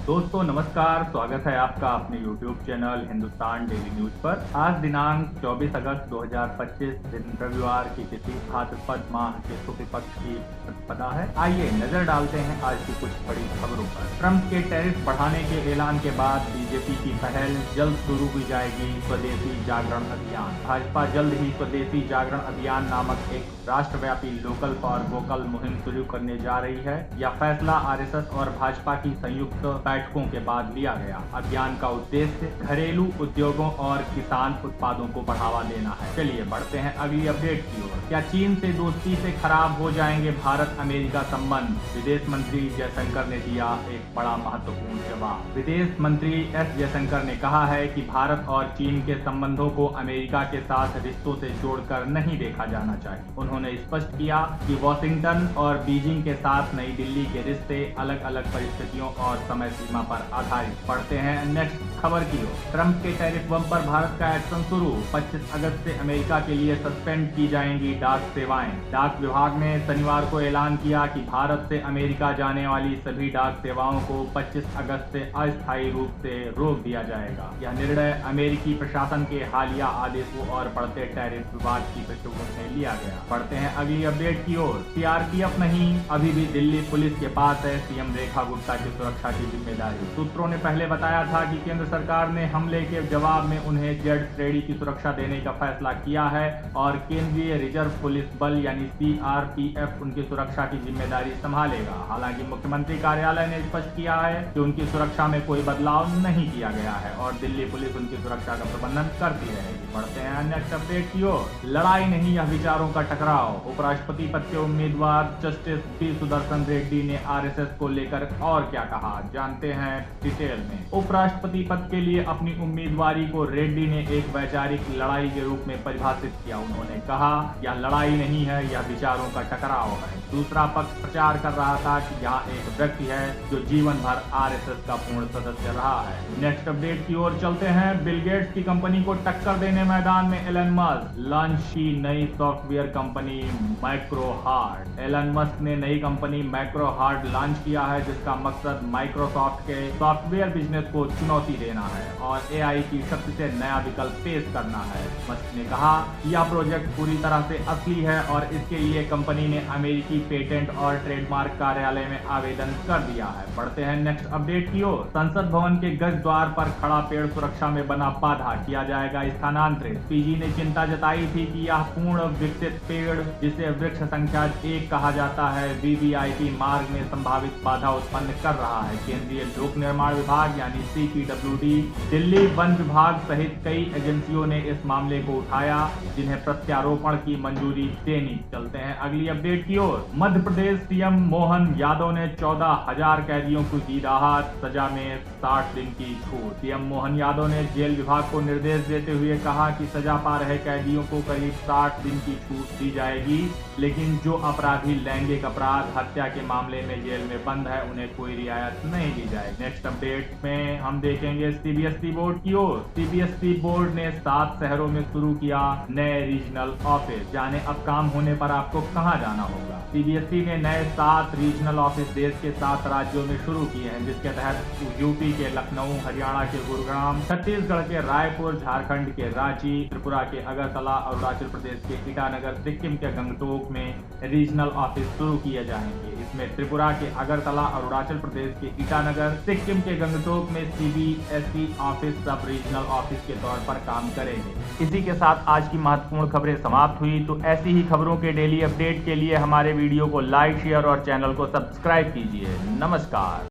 दोस्तों नमस्कार, स्वागत है आपका अपने YouTube channel Hindustan daily news पर। आज दिनांक 24 अगस्त 2025 दिन रविवार की तिथि भाद्रपद माह के शुक्ल पक्ष की प्रतिपदा है। आइए नजर डालते हैं आज की कुछ बड़ी खबरों पर। ट्रंप के टैरिफ बढ़ाने के ऐलान के बाद बीजेपी की पहल, जल्द शुरू की जाएगी स्वदेशी जागरण अभियान। भाजपा जल्द ही स्वदेशी जागरण अभियान नामक एक राष्ट्रव्यापी लोकल फॉर वोकल मुहिम शुरू करने जा रही है। यह फैसला आरएसएस और भाजपा की संयुक्त बैठकों के बाद लिया गया। अभियान का उद्देश्य घरेलू उद्योगों और किसान उत्पादों को बढ़ावा देना है। चलिए बढ़ते हैं अगली अपडेट की ओर। क्या चीन से दोस्ती से खराब हो जाएंगे भारत अमेरिका संबंध? विदेश मंत्री जयशंकर ने दिया एक बड़ा महत्वपूर्ण जवाब। विदेश मंत्री एस जयशंकर ने कहा है कि भारत और चीन के संबंधों को अमेरिका के साथ रिश्तों से जोड़कर नहीं देखा जाना चाहिए। उन्होंने स्पष्ट किया कि वॉशिंगटन और बीजिंग के साथ नई दिल्ली के रिश्ते अलग अलग परिस्थितियों और समय सीमा पर आधारित। पढ़ते हैं नेक्स्ट खबर की ओर। ट्रंप के टैरिफ बम पर भारत का एक्शन शुरू। 25 अगस्त से अमेरिका के लिए सस्पेंड की जाएंगी डाक सेवाएं। डाक विभाग ने शनिवार को ऐलान किया कि भारत से अमेरिका जाने वाली सभी डाक सेवाओं को 25 अगस्त से अस्थायी रूप से रोक दिया जाएगा। यह निर्णय अमेरिकी प्रशासन के हालिया आदेशों और बढ़ते टैरिफ विवाद की पृष्ठभूमि में लिया गया। पढ़ते हैं अगली अपडेट की ओर। सीआरपीएफ नहीं, अभी भी दिल्ली पुलिस के पास है सीएम रेखा गुप्ता की सुरक्षा की जिम्मेदारी। सूत्रों ने पहले बताया था कि केंद्र सरकार ने हमले के जवाब में उन्हें जेड श्रेणी की सुरक्षा देने का फैसला किया है और केंद्रीय रिजर्व पुलिस बल यानी सीआरपीएफ उनकी सुरक्षा की जिम्मेदारी संभालेगा। हालांकि मुख्यमंत्री कार्यालय ने स्पष्ट किया है कि उनकी सुरक्षा में कोई बदलाव नहीं किया गया है और दिल्ली पुलिस उनकी सुरक्षा का प्रबंधन करती रहेगी। बढ़ते हैं नेक्स्ट अपडेट की ओर। लड़ाई नहीं, यह विचारों का टकराव। उपराष्ट्रपति पद के उम्मीदवार जस्टिस पी सुदर्शन रेड्डी ने आरएसएस को लेकर और क्या कहा, जानते हैं डिटेल में। उपराष्ट्रपति पद के लिए अपनी उम्मीदवारी को रेड्डी ने एक वैचारिक लड़ाई के रूप में परिभाषित किया। उन्होंने कहा यह लड़ाई नहीं है, यह विचारों का टकराव है। दूसरा पक्ष प्रचार कर रहा था कि यहाँ एक व्यक्ति है जो जीवन भर आरएसएस का पूर्ण सदस्य रहा है। नेक्स्ट अपडेट की ओर चलते हैं। बिल गेट्स की कंपनी को टक्कर देने मैदान में एलन मस्क। लॉन्च की नई software company Macrohard. Elon Musk ने नई कंपनी माइक्रो हार्ट लॉन्च किया है जिसका मकसद माइक्रोसॉफ्ट के सॉफ्टवेयर बिजनेस को चुनौती देना है और एआई की शक्ति से नया विकल्प पेश करना है। मस्क ने कहा यह प्रोजेक्ट पूरी तरह से असली है और इसके लिए कंपनी ने अमेरिकी पेटेंट और ट्रेडमार्क कार्यालय में आवेदन कर दिया है। बढ़ते हैं नेक्स्ट अपडेट की ओर। संसद भवन के गज द्वार पर खड़ा पेड़ सुरक्षा में बना बाधा, किया जाएगा स्थानांतरित। पीजी ने चिंता जताई थी कि यह पूर्ण विकसित पेड़ जिसे वृक्ष संख्या 1 कहा जाता है वीवीआईपी मार्ग में संभावित बाधा उत्पन्न कर रहा है। केंद्रीय लोक निर्माण विभाग यानी सीपीडब्ल्यूडी, दिल्ली वन विभाग सहित कई एजेंसियों ने इस मामले को उठाया जिन्हें प्रत्यारोपण की मंजूरी देनी। चलते हैं अगली अपडेट की ओर। मध्य प्रदेश सीएम मोहन यादव ने 14,000 कैदियों को दी राहत, सजा में 60 दिन की छूट। सीएम मोहन यादव ने जेल विभाग को निर्देश देते हुए कहा कि सजा पा रहे कैदियों को करीब 60 दिन की छूट दी जाएगी, लेकिन जो अपराधी लैंगिक अपराध, हत्या के मामले में जेल में बंद है उन्हें कोई रियायत नहीं दी जाएगी। नेक्स्ट अपडेट में हम देखेंगे सीबीएसई बोर्ड की ओर। सीबीएसई बोर्ड ने 7 शहरों में शुरू किया नए रीजनल ऑफिस। जाने अब काम होने पर आपको कहां जाना होगा। सीबीएसई ने नए 7 रीजनल ऑफिस देश के 7 राज्यों में शुरू किए हैं जिसके तहत यूपी के लखनऊ, हरियाणा के गुरुग्राम, छत्तीसगढ़ के रायपुर, झारखंड के रांची, त्रिपुरा के अगरतला, अरुणाचल प्रदेश के ईटानगर, सिक्किम के गंगटोक में रीजनल ऑफिस शुरू किए जाएंगे। इसमें त्रिपुरा के अगरतला, अरुणाचल प्रदेश के ईटानगर, सिक्किम के गंगटोक में सीबीएसई ऑफिस सब रीजनल ऑफिस के तौर पर काम करेंगे। इसी के साथ आज की महत्वपूर्ण खबरें समाप्त हुई। तो ऐसी ही खबरों के डेली अपडेट के लिए हमारे वीडियो को लाइक, शेयर और चैनल को सब्सक्राइब कीजिए। नमस्कार।